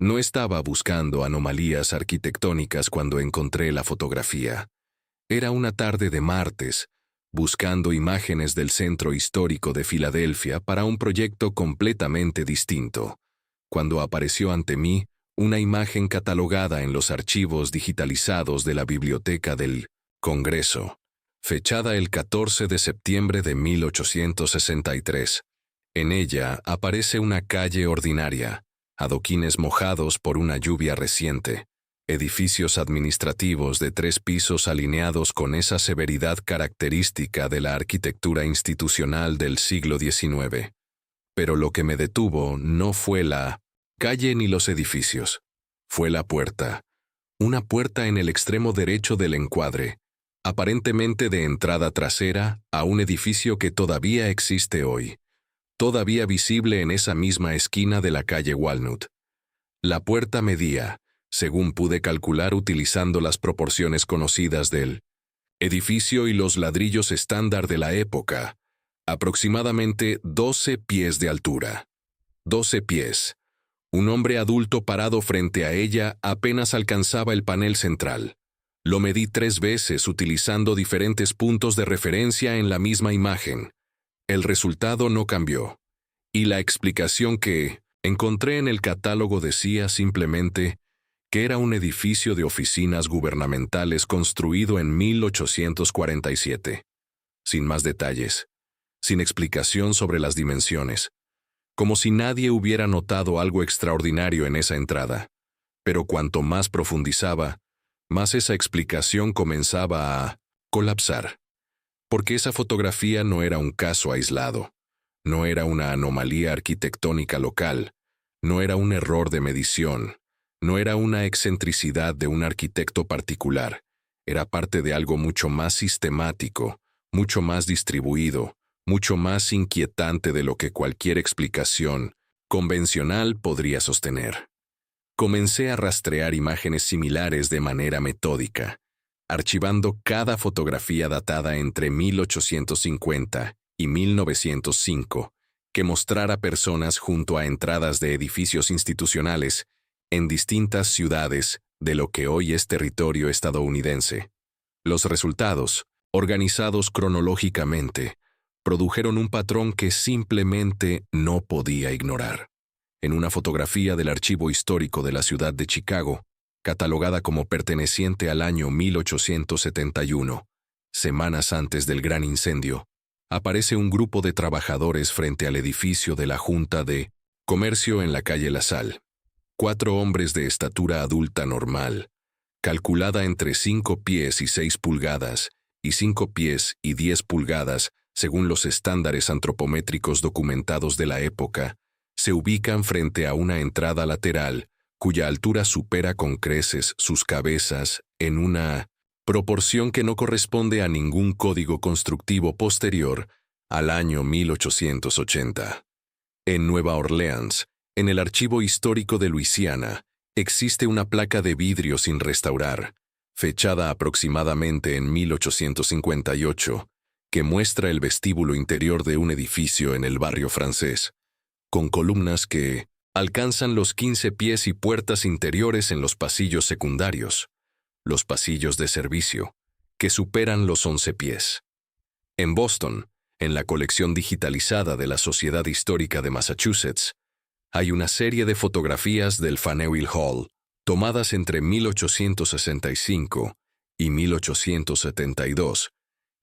No estaba buscando anomalías arquitectónicas cuando encontré la fotografía. Era una tarde de martes, buscando imágenes del centro histórico de Filadelfia para un proyecto completamente distinto, cuando apareció ante mí una imagen catalogada en los archivos digitalizados de la Biblioteca del Congreso, fechada el 14 de septiembre de 1863. En ella aparece una calle ordinaria, adoquines mojados por una lluvia reciente, edificios administrativos de 3 pisos alineados con esa severidad característica de la arquitectura institucional del siglo XIX. Pero lo que me detuvo no fue la calle ni los edificios. Fue la puerta. Una puerta en el extremo derecho del encuadre, aparentemente de entrada trasera a un edificio que todavía existe hoy, todavía visible en esa misma esquina de la calle Walnut. La puerta medía, según pude calcular utilizando las proporciones conocidas del edificio y los ladrillos estándar de la época, aproximadamente 12 pies de altura. 12 pies. Un hombre adulto parado frente a ella apenas alcanzaba el panel central. Lo medí 3 veces utilizando diferentes puntos de referencia en la misma imagen. El resultado no cambió. Y la explicación que encontré en el catálogo decía simplemente que era un edificio de oficinas gubernamentales construido en 1847. Sin más detalles. Sin explicación sobre las dimensiones. Como si nadie hubiera notado algo extraordinario en esa entrada. Pero cuanto más profundizaba, más esa explicación comenzaba a colapsar. Porque esa fotografía no era un caso aislado. No era una anomalía arquitectónica local. No era un error de medición. No era una excentricidad de un arquitecto particular. Era parte de algo mucho más sistemático, mucho más distribuido, mucho más inquietante de lo que cualquier explicación convencional podría sostener. Comencé a rastrear imágenes similares de manera metódica, archivando cada fotografía datada entre 1850 y 1905, que mostrara personas junto a entradas de edificios institucionales en distintas ciudades de lo que hoy es territorio estadounidense. Los resultados, organizados cronológicamente, produjeron un patrón que simplemente no podía ignorar. En una fotografía del archivo histórico de la ciudad de Chicago, catalogada como perteneciente al año 1871, semanas antes del gran incendio, aparece un grupo de trabajadores frente al edificio de la Junta de Comercio en la calle La Salle. 4 hombres de estatura adulta normal, calculada entre 5 pies y 6 pulgadas, y 5 pies y 10 pulgadas, según los estándares antropométricos documentados de la época, se ubican frente a una entrada lateral, cuya altura supera con creces sus cabezas en una proporción que no corresponde a ningún código constructivo posterior al año 1880. En Nueva Orleans, en el Archivo Histórico de Luisiana, existe una placa de vidrio sin restaurar, fechada aproximadamente en 1858, que muestra el vestíbulo interior de un edificio en el barrio francés, con columnas que alcanzan los 15 pies y puertas interiores en los pasillos secundarios, los pasillos de servicio, que superan los 11 pies. En Boston, en la colección digitalizada de la Sociedad Histórica de Massachusetts, hay una serie de fotografías del Faneuil Hall, tomadas entre 1865 y 1872,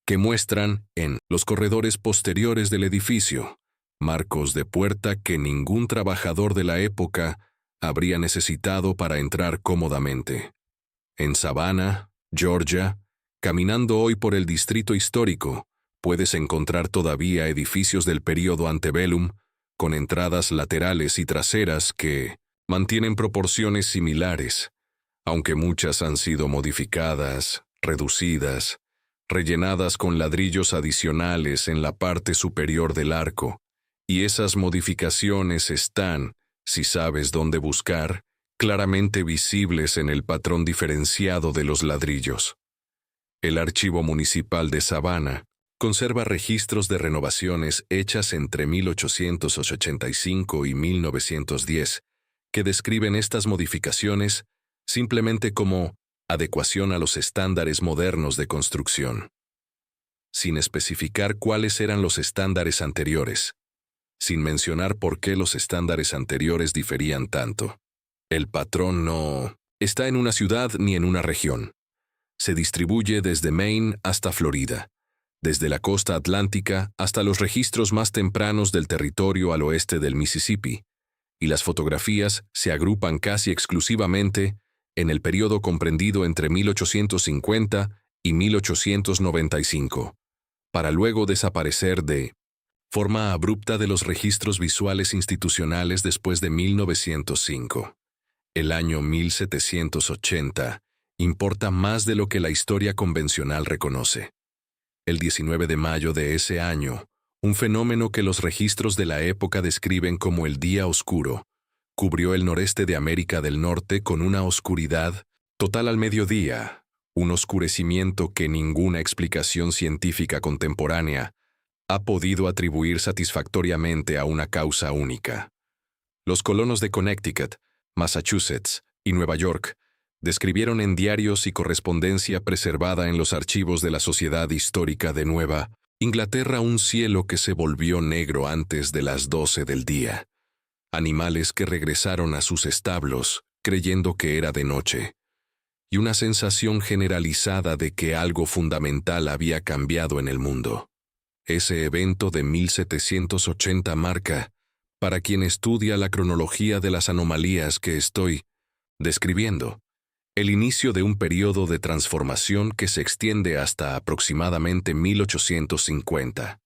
que muestran, en los corredores posteriores del edificio, marcos de puerta que ningún trabajador de la época habría necesitado para entrar cómodamente. En Savannah, Georgia, caminando hoy por el distrito histórico, puedes encontrar todavía edificios del período antebellum, con entradas laterales y traseras que mantienen proporciones similares, aunque muchas han sido modificadas, reducidas, rellenadas con ladrillos adicionales en la parte superior del arco, y esas modificaciones están, si sabes dónde buscar, claramente visibles en el patrón diferenciado de los ladrillos. El Archivo Municipal de Savannah conserva registros de renovaciones hechas entre 1885 y 1910, que describen estas modificaciones simplemente como adecuación a los estándares modernos de construcción, sin especificar cuáles eran los estándares anteriores, sin mencionar por qué los estándares anteriores diferían tanto. El patrón no está en una ciudad ni en una región. Se distribuye desde Maine hasta Florida, desde la costa atlántica hasta los registros más tempranos del territorio al oeste del Mississippi, y las fotografías se agrupan casi exclusivamente en el periodo comprendido entre 1850 y 1895, para luego desaparecer de forma abrupta de los registros visuales institucionales después de 1905. El año 1780 importa más de lo que la historia convencional reconoce. El 19 de mayo de ese año, un fenómeno que los registros de la época describen como el día oscuro, cubrió el noreste de América del Norte con una oscuridad total al mediodía, un oscurecimiento que ninguna explicación científica contemporánea ha podido atribuir satisfactoriamente a una causa única. Los colonos de Connecticut, Massachusetts y Nueva York describieron en diarios y correspondencia preservada en los archivos de la Sociedad Histórica de Nueva Inglaterra un cielo que se volvió negro antes de las 12 del día. Animales que regresaron a sus establos creyendo que era de noche, y una sensación generalizada de que algo fundamental había cambiado en el mundo. Ese evento de 1780 marca, para quien estudia la cronología de las anomalías que estoy describiendo, el inicio de un periodo de transformación que se extiende hasta aproximadamente 1850.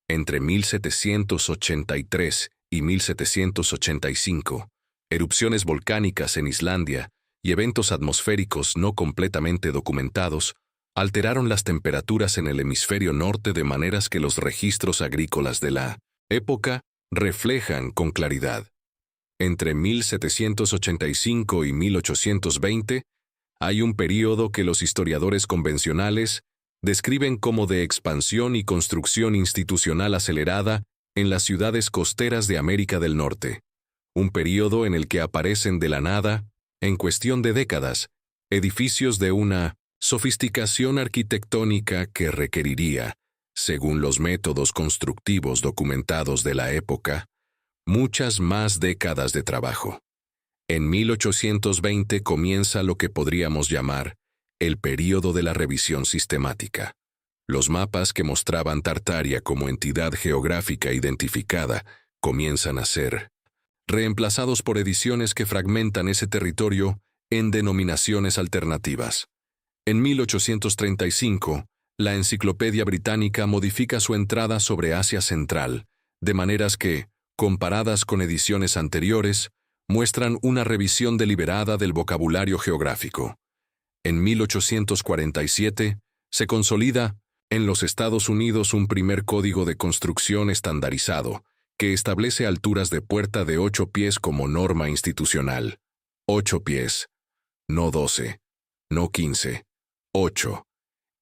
Entre 1783 y 1785, erupciones volcánicas en Islandia y eventos atmosféricos no completamente documentados alteraron las temperaturas en el hemisferio norte de maneras que los registros agrícolas de la época reflejan con claridad. Entre 1785 y 1820 hay un período que los historiadores convencionales describen como de expansión y construcción institucional acelerada en las ciudades costeras de América del Norte. Un período en el que aparecen de la nada, en cuestión de décadas, edificios de una sofisticación arquitectónica que requeriría, según los métodos constructivos documentados de la época, muchas más décadas de trabajo. En 1820 comienza lo que podríamos llamar el período de la revisión sistemática. Los mapas que mostraban Tartaria como entidad geográfica identificada comienzan a ser reemplazados por ediciones que fragmentan ese territorio en denominaciones alternativas. En 1835, la Enciclopedia Británica modifica su entrada sobre Asia Central, de maneras que, comparadas con ediciones anteriores, muestran una revisión deliberada del vocabulario geográfico. En 1847, se consolida en los Estados Unidos un primer código de construcción estandarizado, que establece alturas de puerta de 8 pies como norma institucional. 8 pies. No 12. No 15. 8.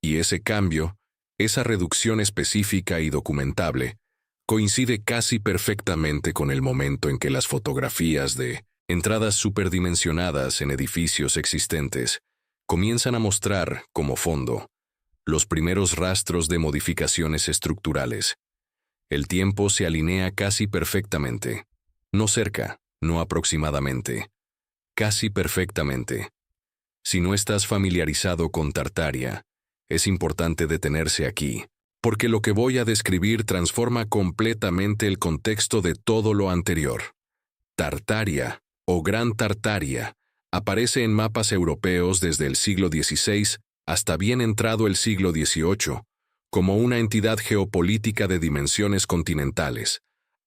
Y ese cambio, esa reducción específica y documentable, coincide casi perfectamente con el momento en que las fotografías de entradas superdimensionadas en edificios existentes comienzan a mostrar, como fondo, los primeros rastros de modificaciones estructurales. El tiempo se alinea casi perfectamente. No cerca, no aproximadamente. Casi perfectamente. Si no estás familiarizado con Tartaria, es importante detenerse aquí, porque lo que voy a describir transforma completamente el contexto de todo lo anterior. Tartaria, o Gran Tartaria, aparece en mapas europeos desde el siglo XVI hasta bien entrado el siglo XVIII, como una entidad geopolítica de dimensiones continentales,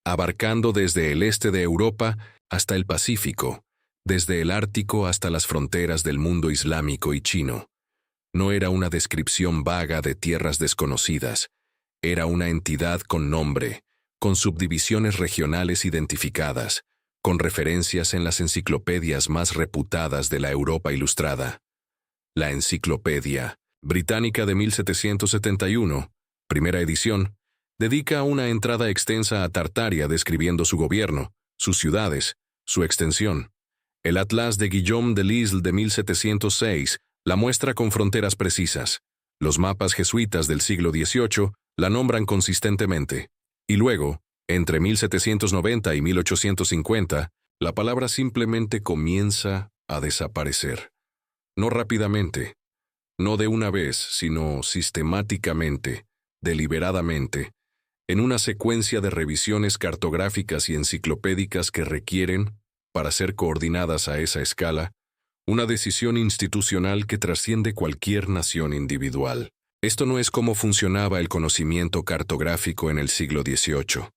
abarcando desde el este de Europa hasta el Pacífico, desde el Ártico hasta las fronteras del mundo islámico y chino. No era una descripción vaga de tierras desconocidas, era una entidad con nombre, con subdivisiones regionales identificadas, con referencias en las enciclopedias más reputadas de la Europa ilustrada. La Enciclopedia Británica de 1771, primera edición, dedica una entrada extensa a Tartaria describiendo su gobierno, sus ciudades, su extensión. El Atlas de Guillaume de Lisle de 1706 la muestra con fronteras precisas. Los mapas jesuitas del siglo XVIII la nombran consistentemente. Y luego, entre 1790 y 1850, la palabra simplemente comienza a desaparecer. No rápidamente, no de una vez, sino sistemáticamente, deliberadamente, en una secuencia de revisiones cartográficas y enciclopédicas que requieren, para ser coordinadas a esa escala, una decisión institucional que trasciende cualquier nación individual. Esto no es cómo funcionaba el conocimiento cartográfico en el siglo XVIII.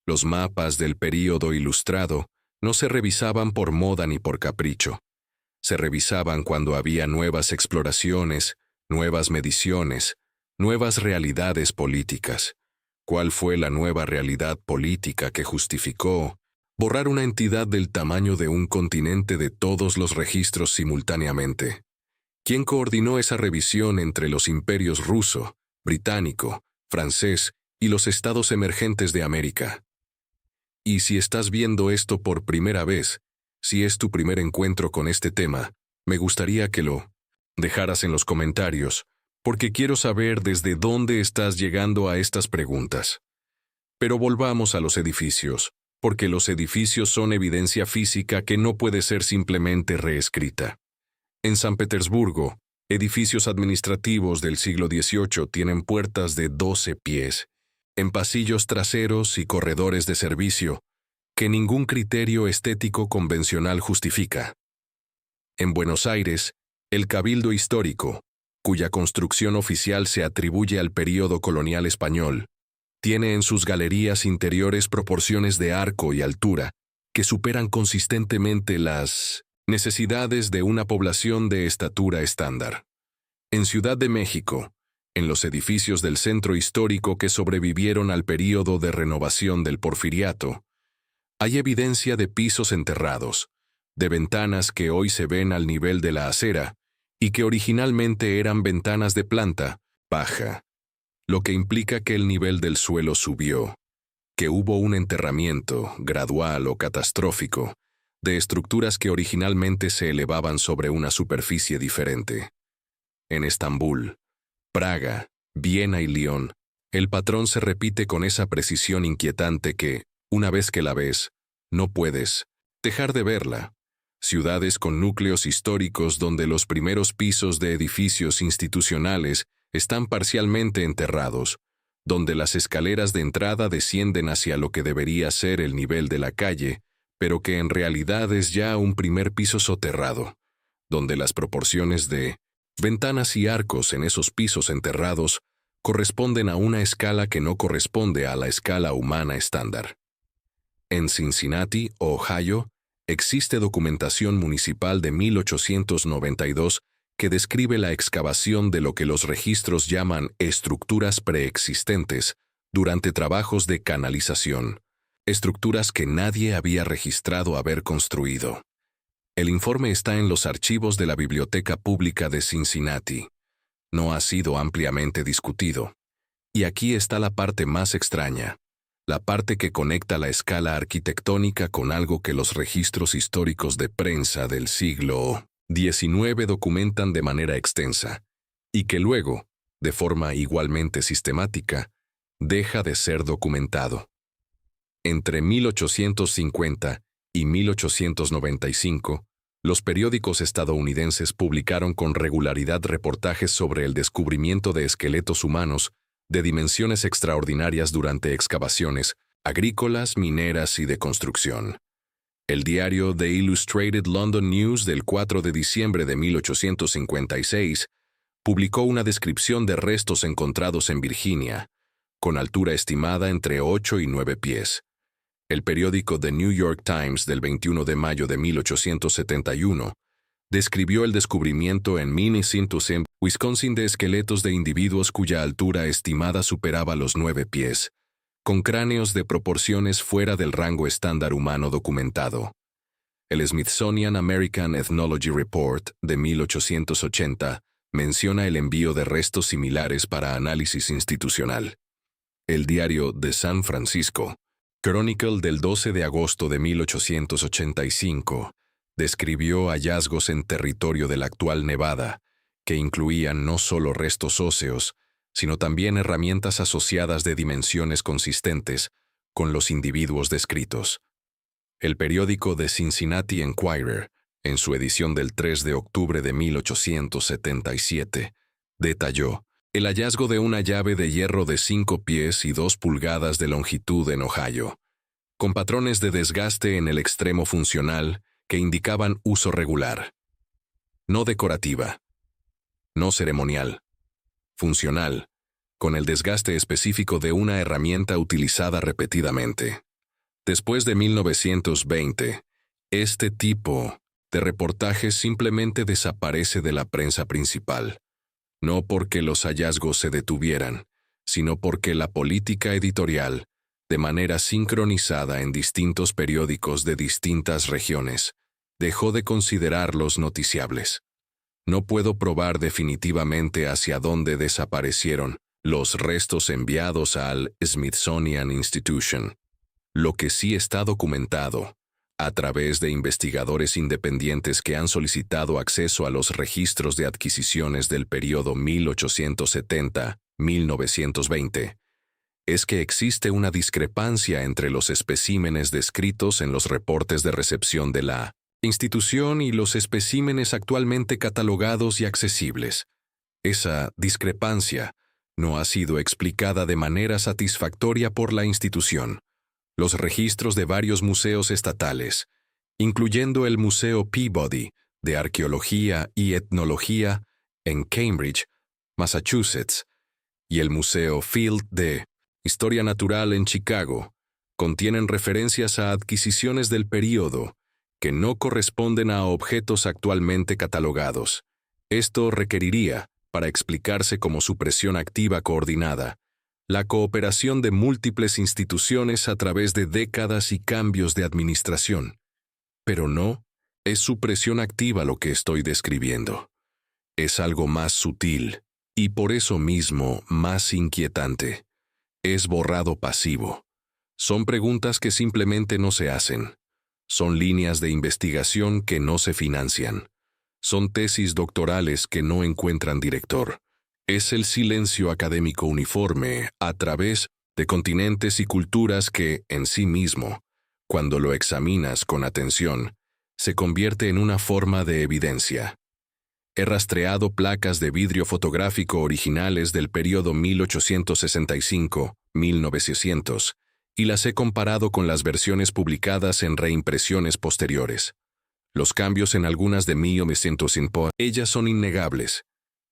Los mapas del período ilustrado no se revisaban por moda ni por capricho. Se revisaban cuando había nuevas exploraciones, nuevas mediciones, nuevas realidades políticas. ¿Cuál fue la nueva realidad política que justificó borrar una entidad del tamaño de un continente de todos los registros simultáneamente? ¿Quién coordinó esa revisión entre los imperios ruso, británico, francés y los estados emergentes de América? Y si estás viendo esto por primera vez, si es tu primer encuentro con este tema, me gustaría que lo dejaras en los comentarios, porque quiero saber desde dónde estás llegando a estas preguntas. Pero volvamos a los edificios, porque los edificios son evidencia física que no puede ser simplemente reescrita. En San Petersburgo, edificios administrativos del siglo XVIII tienen puertas de 12 pies, en pasillos traseros y corredores de servicio, que ningún criterio estético convencional justifica. En Buenos Aires, el Cabildo Histórico, cuya construcción oficial se atribuye al período colonial español, tiene en sus galerías interiores proporciones de arco y altura que superan consistentemente las necesidades de una población de estatura estándar. En Ciudad de México, en los edificios del centro histórico que sobrevivieron al período de renovación del Porfiriato, hay evidencia de pisos enterrados, de ventanas que hoy se ven al nivel de la acera y que originalmente eran ventanas de planta baja, lo que implica que el nivel del suelo subió, que hubo un enterramiento, gradual o catastrófico, de estructuras que originalmente se elevaban sobre una superficie diferente. En Estambul, Praga, Viena y Lyon, el patrón se repite con esa precisión inquietante que, una vez que la ves, no puedes dejar de verla. Ciudades con núcleos históricos donde los primeros pisos de edificios institucionales están parcialmente enterrados, donde las escaleras de entrada descienden hacia lo que debería ser el nivel de la calle, pero que en realidad es ya un primer piso soterrado, donde las proporciones de ventanas y arcos en esos pisos enterrados corresponden a una escala que no corresponde a la escala humana estándar. En Cincinnati, Ohio, existe documentación municipal de 1892 que describe la excavación de lo que los registros llaman estructuras preexistentes durante trabajos de canalización, estructuras que nadie había registrado haber construido. El informe está en los archivos de la Biblioteca Pública de Cincinnati. No ha sido ampliamente discutido. Y aquí está la parte más extraña, la parte que conecta la escala arquitectónica con algo que los registros históricos de prensa del siglo XIX documentan de manera extensa, y que luego, de forma igualmente sistemática, deja de ser documentado. Entre 1850 y 1895, los periódicos estadounidenses publicaron con regularidad reportajes sobre el descubrimiento de esqueletos humanos de dimensiones extraordinarias durante excavaciones agrícolas, mineras y de construcción. El diario The Illustrated London News del 4 de diciembre de 1856 publicó una descripción de restos encontrados en Virginia, con altura estimada entre 8 y 9 pies. El periódico The New York Times del 21 de mayo de 1871 describió el descubrimiento en Minnesintus, Wisconsin, de esqueletos de individuos cuya altura estimada superaba los 9 pies, con cráneos de proporciones fuera del rango estándar humano documentado. El Smithsonian American Ethnology Report de 1880 menciona el envío de restos similares para análisis institucional. El diario de San Francisco Chronicle del 12 de agosto de 1885 describió hallazgos en territorio del actual Nevada, que incluían no solo restos óseos, sino también herramientas asociadas de dimensiones consistentes con los individuos descritos. El periódico The Cincinnati Enquirer, en su edición del 3 de octubre de 1877, detalló el hallazgo de una llave de hierro de 5 pies y 2 pulgadas de longitud en Ohio, con patrones de desgaste en el extremo funcional que indicaban uso regular. No decorativa. No ceremonial. Funcional, con el desgaste específico de una herramienta utilizada repetidamente. Después de 1920, este tipo de reportajes simplemente desaparece de la prensa principal, no porque los hallazgos se detuvieran, sino porque la política editorial, de manera sincronizada en distintos periódicos de distintas regiones, dejó de considerarlos noticiables. No puedo probar definitivamente hacia dónde desaparecieron los restos enviados al Smithsonian Institution. Lo que sí está documentado, a través de investigadores independientes que han solicitado acceso a los registros de adquisiciones del período 1870-1920, es que existe una discrepancia entre los especímenes descritos en los reportes de recepción de la institución y los especímenes actualmente catalogados y accesibles. Esa discrepancia no ha sido explicada de manera satisfactoria por la institución. Los registros de varios museos estatales, incluyendo el Museo Peabody de Arqueología y Etnología en Cambridge, Massachusetts, y el Museo Field de Historia Natural en Chicago, contienen referencias a adquisiciones del período que no corresponden a objetos actualmente catalogados. Esto requeriría, para explicarse como supresión activa coordinada, la cooperación de múltiples instituciones a través de décadas y cambios de administración. Pero no, es supresión activa lo que estoy describiendo. Es algo más sutil, y por eso mismo más inquietante. Es borrado pasivo. Son preguntas que simplemente no se hacen. Son líneas de investigación que no se financian. Son tesis doctorales que no encuentran director. Es el silencio académico uniforme a través de continentes y culturas que, en sí mismo, cuando lo examinas con atención, se convierte en una forma de evidencia. He rastreado placas de vidrio fotográfico originales del período 1865-1900 y las he comparado con las versiones publicadas en reimpresiones posteriores. Los cambios en algunas de 1905, ellas son innegables.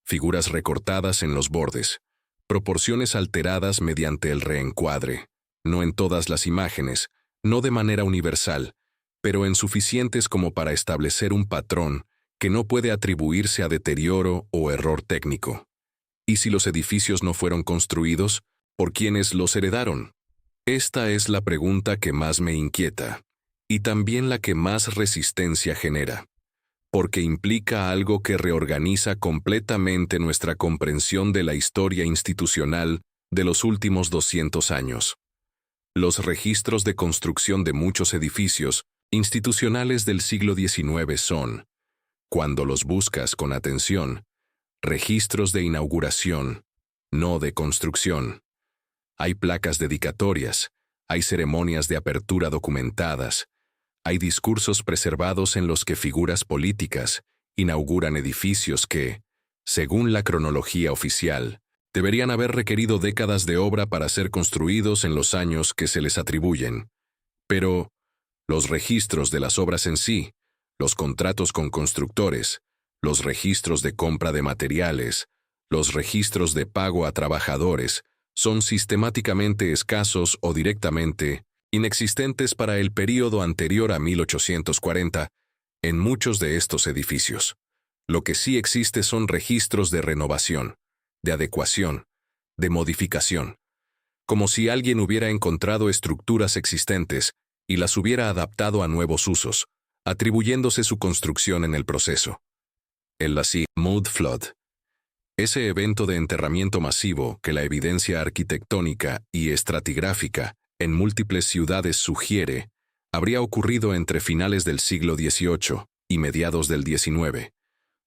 Figuras recortadas en los bordes, proporciones alteradas mediante el reencuadre, no en todas las imágenes, no de manera universal, pero en suficientes como para establecer un patrón que no puede atribuirse a deterioro o error técnico. ¿Y si los edificios no fueron construidos, por quiénes los heredaron? Esta es la pregunta que más me inquieta, y también la que más resistencia genera, porque implica algo que reorganiza completamente nuestra comprensión de la historia institucional de los últimos 200 años. Los registros de construcción de muchos edificios institucionales del siglo XIX son, cuando los buscas con atención, registros de inauguración, no de construcción. Hay placas dedicatorias, hay ceremonias de apertura documentadas, hay discursos preservados en los que figuras políticas inauguran edificios que, según la cronología oficial, deberían haber requerido décadas de obra para ser construidos en los años que se les atribuyen. Pero los registros de las obras en sí, los contratos con constructores, los registros de compra de materiales, los registros de pago a trabajadores, son sistemáticamente escasos o directamente inexistentes para el período anterior a 1840 en muchos de estos edificios. Lo que sí existe son registros de renovación, de adecuación, de modificación, como si alguien hubiera encontrado estructuras existentes y las hubiera adaptado a nuevos usos, atribuyéndose su construcción en el proceso. El Lassie Mud Flood. Ese evento de enterramiento masivo que la evidencia arquitectónica y estratigráfica en múltiples ciudades sugiere, habría ocurrido entre finales del siglo XVIII y mediados del XIX.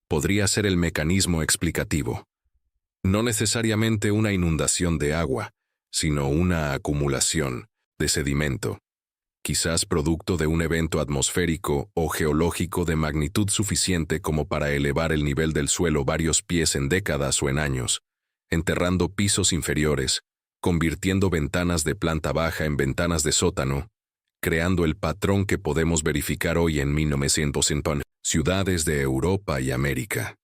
Podría ser el mecanismo explicativo. No necesariamente una inundación de agua, sino una acumulación de sedimento, quizás producto de un evento atmosférico o geológico de magnitud suficiente como para elevar el nivel del suelo varios pies en décadas o en años, enterrando pisos inferiores, convirtiendo ventanas de planta baja en ventanas de sótano, creando el patrón que podemos verificar hoy en 1900 en ciudades de Europa y América.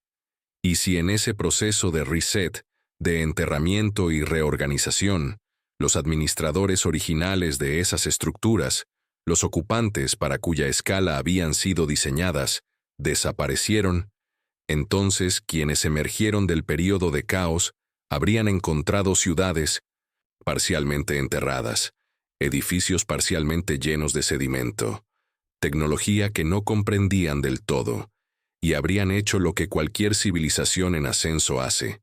Y si en ese proceso de reset, de enterramiento y reorganización, los administradores originales de esas estructuras, los ocupantes para cuya escala habían sido diseñadas, desaparecieron, entonces quienes emergieron del período de caos habrían encontrado ciudades parcialmente enterradas, edificios parcialmente llenos de sedimento, tecnología que no comprendían del todo, y habrían hecho lo que cualquier civilización en ascenso hace: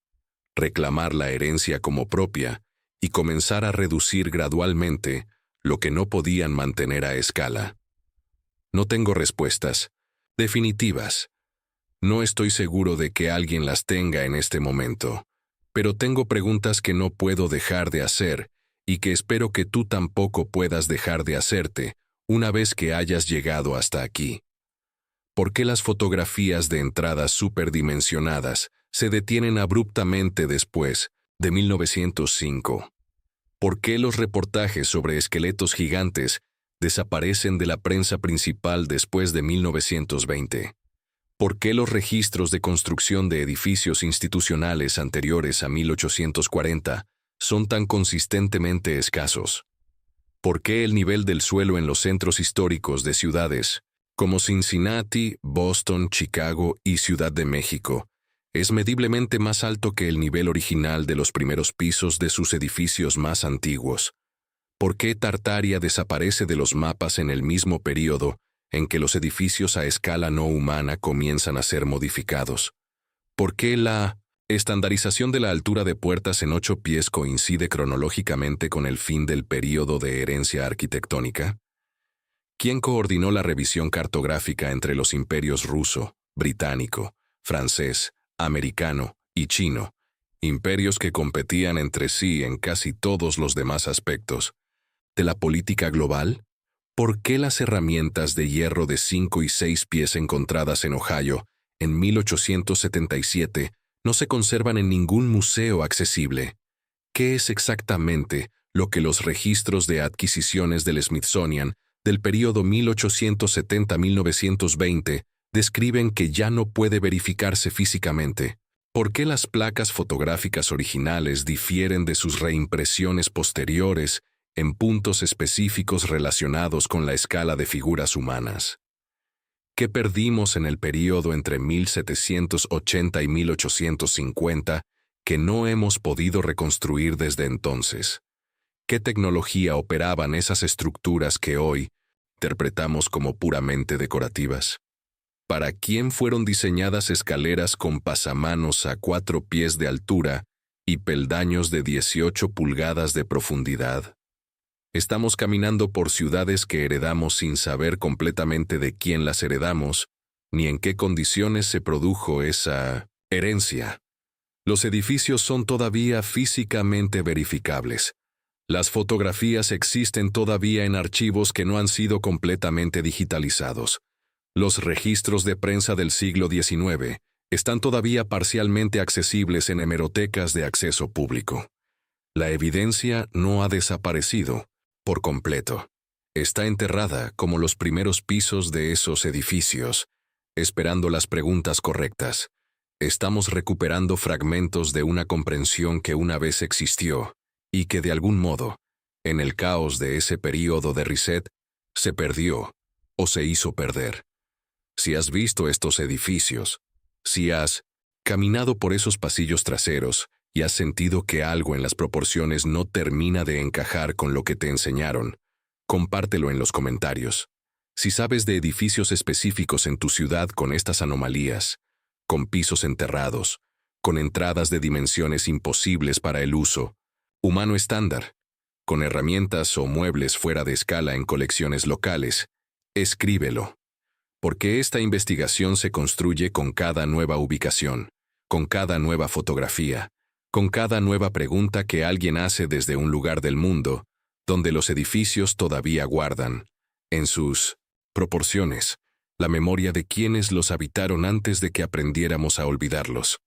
reclamar la herencia como propia y comenzar a reducir gradualmente lo que no podían mantener a escala. No tengo respuestas definitivas. No estoy seguro de que alguien las tenga en este momento, pero tengo preguntas que no puedo dejar de hacer y que espero que tú tampoco puedas dejar de hacerte una vez que hayas llegado hasta aquí. ¿Por qué las fotografías de entradas superdimensionadas se detienen abruptamente después de 1905? ¿Por qué los reportajes sobre esqueletos gigantes desaparecen de la prensa principal después de 1920? ¿Por qué los registros de construcción de edificios institucionales anteriores a 1840 son tan consistentemente escasos? ¿Por qué el nivel del suelo en los centros históricos de ciudades como Cincinnati, Boston, Chicago y Ciudad de México es mediblemente más alto que el nivel original de los primeros pisos de sus edificios más antiguos? ¿Por qué Tartaria desaparece de los mapas en el mismo período en que los edificios a escala no humana comienzan a ser modificados? ¿Por qué la estandarización de la altura de puertas en 8 pies coincide cronológicamente con el fin del período de herencia arquitectónica? ¿Quién coordinó la revisión cartográfica entre los imperios ruso, británico, francés, americano y chino, imperios que competían entre sí en casi todos los demás aspectos de la política global? ¿Por qué las herramientas de hierro de 5 y 6 pies encontradas en Ohio en 1877 no se conservan en ningún museo accesible? ¿Qué es exactamente lo que los registros de adquisiciones del Smithsonian del período 1870-1920 describen que ya no puede verificarse físicamente? ¿Por qué las placas fotográficas originales difieren de sus reimpresiones posteriores en puntos específicos relacionados con la escala de figuras humanas? ¿Qué perdimos en el período entre 1780 y 1850 que no hemos podido reconstruir desde entonces? ¿Qué tecnología operaban esas estructuras que hoy interpretamos como puramente decorativas? ¿Para quién fueron diseñadas escaleras con pasamanos a 4 pies de altura y peldaños de 18 pulgadas de profundidad? Estamos caminando por ciudades que heredamos sin saber completamente de quién las heredamos, ni en qué condiciones se produjo esa herencia. Los edificios son todavía físicamente verificables. Las fotografías existen todavía en archivos que no han sido completamente digitalizados. Los registros de prensa del siglo XIX están todavía parcialmente accesibles en hemerotecas de acceso público. La evidencia no ha desaparecido por completo. Está enterrada como los primeros pisos de esos edificios, esperando las preguntas correctas. Estamos recuperando fragmentos de una comprensión que una vez existió y que de algún modo, en el caos de ese período de reset, se perdió o se hizo perder. Si has visto estos edificios, si has caminado por esos pasillos traseros y has sentido que algo en las proporciones no termina de encajar con lo que te enseñaron, compártelo en los comentarios. Si sabes de edificios específicos en tu ciudad con estas anomalías, con pisos enterrados, con entradas de dimensiones imposibles para el uso humano estándar, con herramientas o muebles fuera de escala en colecciones locales, escríbelo. Porque esta investigación se construye con cada nueva ubicación, con cada nueva fotografía, con cada nueva pregunta que alguien hace desde un lugar del mundo, donde los edificios todavía guardan, en sus proporciones, la memoria de quienes los habitaron antes de que aprendiéramos a olvidarlos.